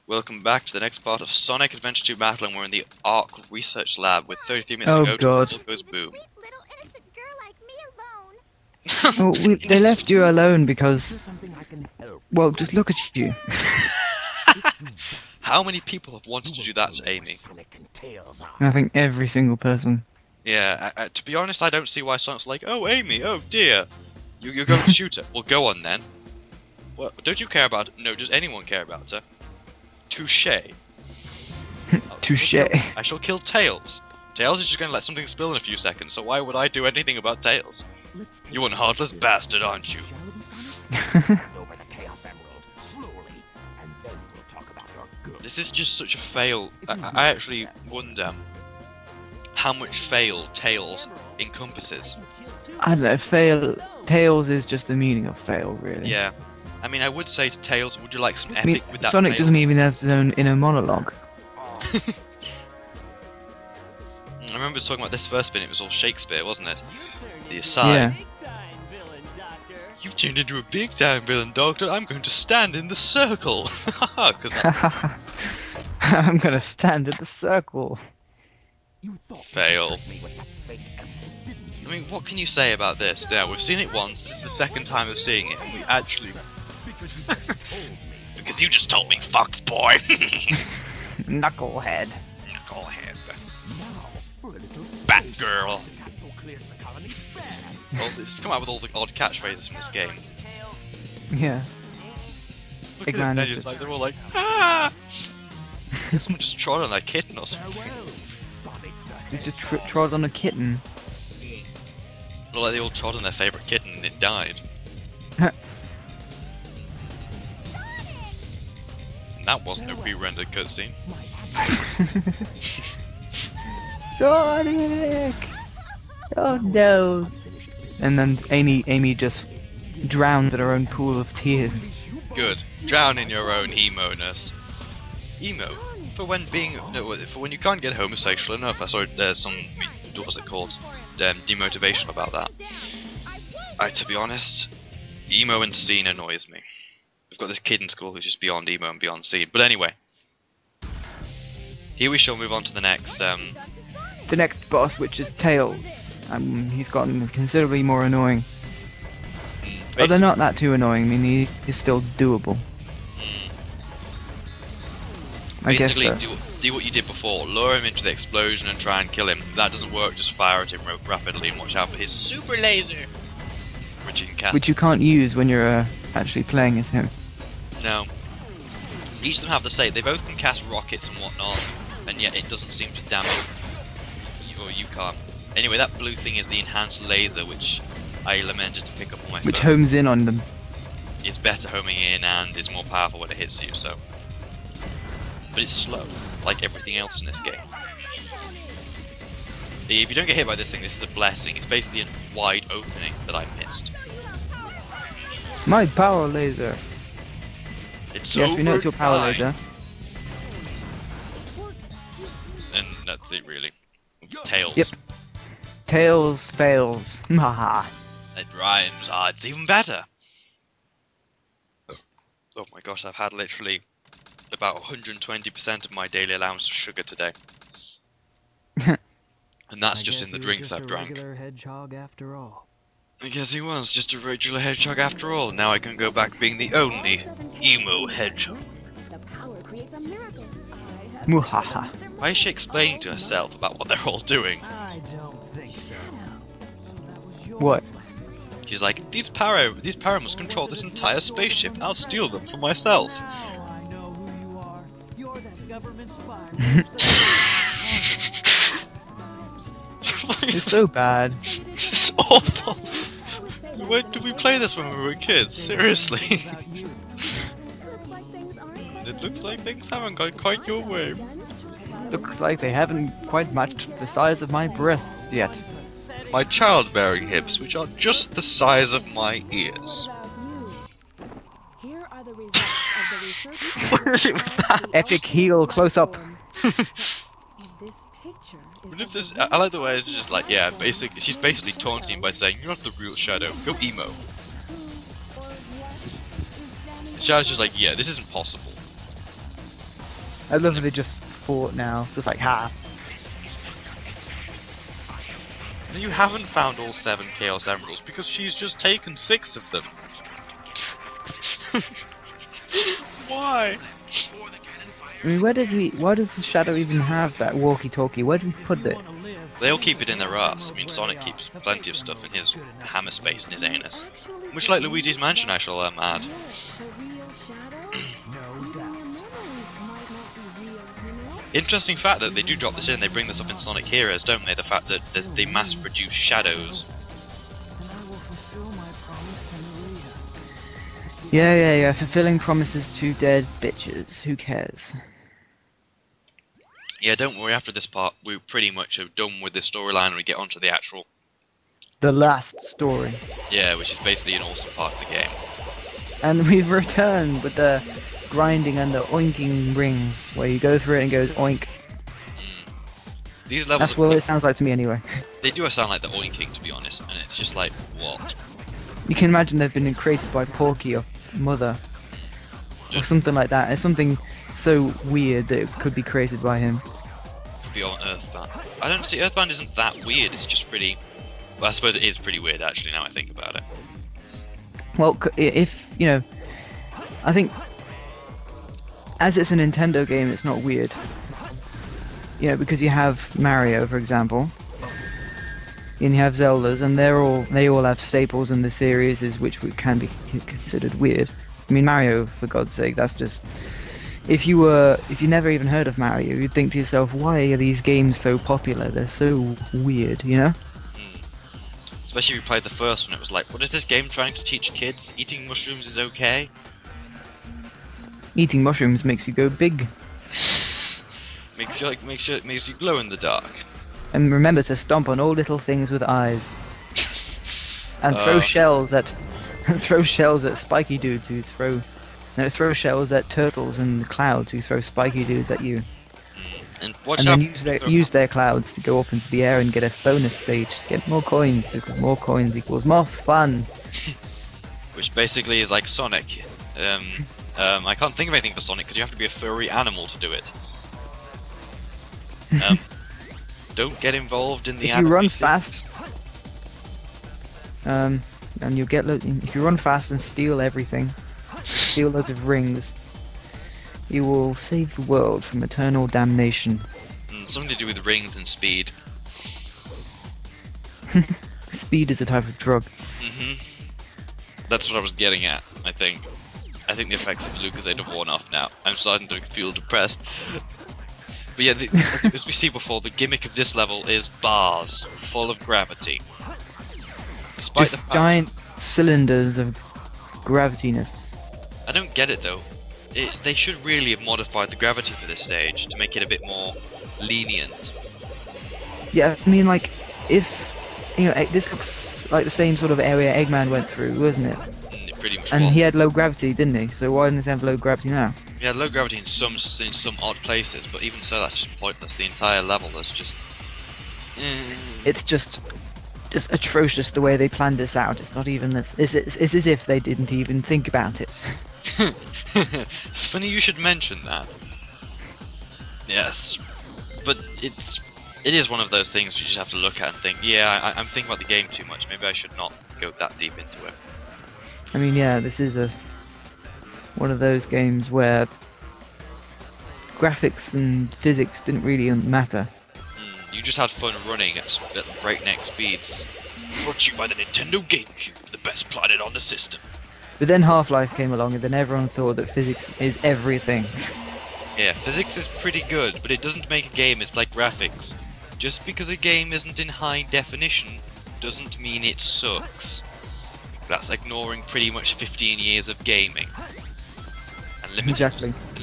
Welcome back to the next part of Sonic Adventure 2 Battle, and we're in the Ark Research Lab with 33 minutes Oh to go God. till the goes boom. Leave little innocent girl like me alone. Well, they left you alone because, well, just look at you. How many people have wanted to do that to Amy? I think every single person. Yeah, to be honest, I don't see why Sonic's like, oh Amy, oh dear, you're going to shoot her. Well, go on then. Well, don't you care about her? No, does anyone care about her? Touche. Touche. I shall kill Tails. Tails is just going to let something spill in a few seconds, so why would I do anything about Tails? You're one heartless bastard, aren't you? This is just such a fail. I actually wonder how much fail Tails encompasses. I don't know, fail. Tails is just the meaning of fail, really. Yeah. I mean, I would say to Tails, would you like some I mean, epic with that Sonic fail? doesn't even have his own inner monologue. I remember talking about this first bit, it was all Shakespeare, wasn't it? The aside. Yeah. You turned into a big time villain, Doctor. I'm going to stand in the circle. I'm gonna stand at the circle. Fail. I mean, what can you say about this? Now, we've seen it once, this is the second time of seeing it, and we actually... Because you just told me, fucks boy! Knucklehead. Knucklehead. Batgirl. Well, it's come out with all the odd catchphrases from this game. Yeah. Look Big at man them, is they're all like, ah! Someone just trod on their kitten or something. He just trod on a kitten. Well, like they all trod on their favourite kitten and it died. And that wasn't a pre-rendered cutscene. Sonic! Oh no! And then Amy just drowns in her own pool of tears. Good. Drown in your own emo-ness. Emo? For when you can't get homosexual enough. I saw some, what was it called? Demotivation about that. To be honest, emo and scene annoys me. We've got this kid in school who's just beyond emo and beyond scene. But anyway. Here we shall move on to the next, The next boss, which is Tails. He's gotten considerably more annoying. But they're not that too annoying, I mean, he's still doable. Basically, I guess so. do what you did before. Lure him into the explosion and try and kill him. If that doesn't work, just fire at him rapidly and watch out for his super laser. Which you can cast. Which you can't use when you're actually playing as him. No. Each of them have the same. They both can cast rockets and whatnot, and yet it doesn't seem to damage you, or you can't. Anyway, that blue thing is the enhanced laser, which I lamented to pick up on my phone. Which homes in on them. It's better homing in and is more powerful when it hits you, so... But it's slow, like everything else in this game. If you don't get hit by this thing, this is a blessing. It's basically a wide opening that I missed. My power laser! It's Yes, we know it's your power fine. laser. And that's it, really. It's Tails. Yep. Tails fails. Haha. It rhymes. Ah, it's even better. Oh my gosh, I've had literally about 120% of my daily allowance of sugar today. And that's just in the drinks I've drunk. Regular hedgehog after all. I guess he was just a regular hedgehog after all. Now I can go back being the only emo hedgehog. The power creates a miracle. Muhaha. Why is she explaining to herself about what they're all doing? I don't think so. What? She's like, these para must control this entire spaceship. I'll steal them for myself. Now I know who you are. You're that government spy. It's so bad. It's awful. When did we play this when we were kids? Seriously. It looks like things haven't gone quite your way. Looks like they haven't quite matched the size of my breasts yet. My childbearing hips, which are just the size of my ears. Here are the results of the research. What is it with that? Epic heel close up. This picture But if this, I like the way it's just like, yeah, she's basically taunting him by saying, you're not the real Shadow, go emo. Shadow's just like, yeah, this isn't possible. I love that they just fought now. Just like, ha. You haven't found all 7 Chaos Emeralds because she's just taken 6 of them. Why? I mean, why does the Shadow even have that walkie-talkie? Where does he put it? They'll keep it in their ass. I mean, Sonic keeps plenty of stuff in his hammer space and his anus. Much like Luigi's Mansion, I shall add. The real shadow? No Even doubt. your memories might not be real, you know? Interesting fact that they do drop this in, they bring this up in Sonic Heroes, don't they? The fact that they mass-produce shadows. And I will fulfill my promise to Narita. Yeah. Fulfilling promises to dead bitches. Who cares? Yeah, don't worry, after this part, we pretty much are done with this storyline and we get onto the actual... The last story. Yeah, which is basically an awesome part of the game. And we've returned with the grinding and the oinking rings, where you go through it and it goes oink. These levels... That's what it sounds like to me anyway. They do sound like the oinking, to be honest, and it's just like, what? You can imagine they've been created by Porky or Mother. Or something like that. It's something so weird that it could be created by him. Could be on Earthbound. I don't see, Earthbound isn't that weird, it's just pretty... Well, I suppose it is pretty weird, actually, now I think about it. Well, if, you know, I think, as it's a Nintendo game, it's not weird. You know, because you have Mario, for example, and you have Zeldas, and they all have staples in the series, which can be considered weird. I mean, Mario, for God's sake, that's just... If you never even heard of Mario, you'd think to yourself, why are these games so popular? They're so weird, you know? Especially if you played the first one, it was like, what is this game trying to teach kids? Eating mushrooms is okay? Eating mushrooms makes you go big. Makes you glow in the dark. And remember to stomp on all little things with eyes. And throw shells at spiky dudes who throw shells at turtles in the clouds who throw spiky dudes at you. And watch And out. then use their clouds to go up into the air and get a bonus stage to get more coins, because more coins equals more fun. Which basically is like Sonic. I can't think of anything for Sonic because you have to be a furry animal to do it. Don't get involved in the If you run animated- fast, and you get if you run fast and steal everything, steal loads of rings, you will save the world from eternal damnation. Something to do with rings and speed. Speed is a type of drug. That's what I was getting at, I think. I think the effects of Lucasade have worn off now. I'm starting to feel depressed. But yeah, as we see before, the gimmick of this level is bars full of gravity. Despite Just the fact- giant cylinders of gravitiness. I don't get it though. They should really have modified the gravity for this stage to make it a bit more lenient. Yeah, I mean, like, if, you know, this looks like the same sort of area Eggman went through, wasn't it? It pretty much And was. he had low gravity, didn't he? So why didn't he have low gravity now? Yeah, low gravity in some odd places, but even so, that's just pointless. The entire level is just. It's just atrocious the way they planned this out. It's not even this. It's as if they didn't even think about it. It's funny you should mention that. Yes, but it is one of those things you just have to look at and think, yeah, I'm thinking about the game too much. Maybe I should not go that deep into it. I mean, yeah, this is one of those games where graphics and physics didn't really matter. You just had fun running at breakneck speeds. Brought to you by the Nintendo GameCube, the best planet on the system. But then Half-Life came along, and then everyone thought that physics is everything. Yeah, physics is pretty good, but it doesn't make a game, it's like graphics. Just because a game isn't in high definition doesn't mean it sucks. That's ignoring pretty much 15 years of gaming. And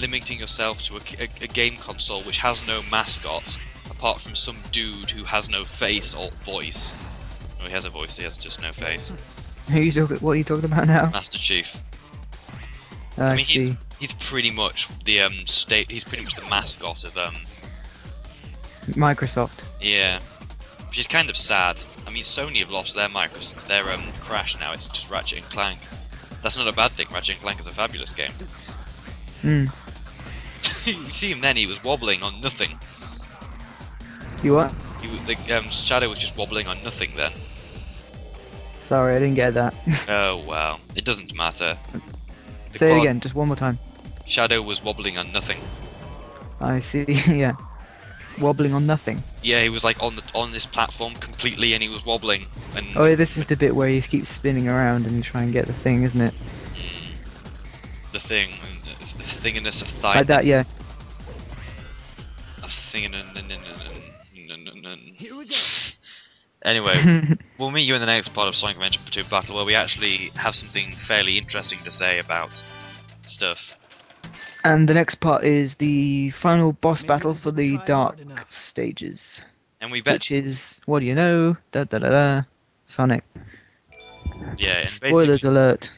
limiting yourself to a game console which has no mascot, apart from some dude who has no face or voice. No, he has a voice, he has just no face. What are you talking about now? Master Chief. I mean, see. he's pretty much the he's pretty much the mascot of Microsoft. yeah, which is kind of sad. I mean, Sony have lost their Crash now. It's just Ratchet and Clank. That's not a bad thing. Ratchet and Clank is a fabulous game. You see him then, he was wobbling on nothing. You what? The Shadow was just wobbling on nothing then. Sorry, I didn't get that. Oh well, it doesn't matter. The Say it qual- again, just one more time. Shadow was wobbling on nothing. I see. Yeah. Wobbling on nothing. Yeah, he was like on this platform completely, and he was wobbling. And Oh, yeah, this is the bit where he keeps spinning around and you try and get the thing, isn't it? the thing in this thigh. Like that, yeah. A thing in. Here we go. Anyway, we'll meet you in the next part of Sonic Adventure 2 Battle, where we actually have something fairly interesting to say about stuff. And the next part is the final boss Maybe battle I for didn't the try dark hard enough. stages. And we bet, Which is, what do you know? Da da da da. Sonic. yeah, and Spoilers alert.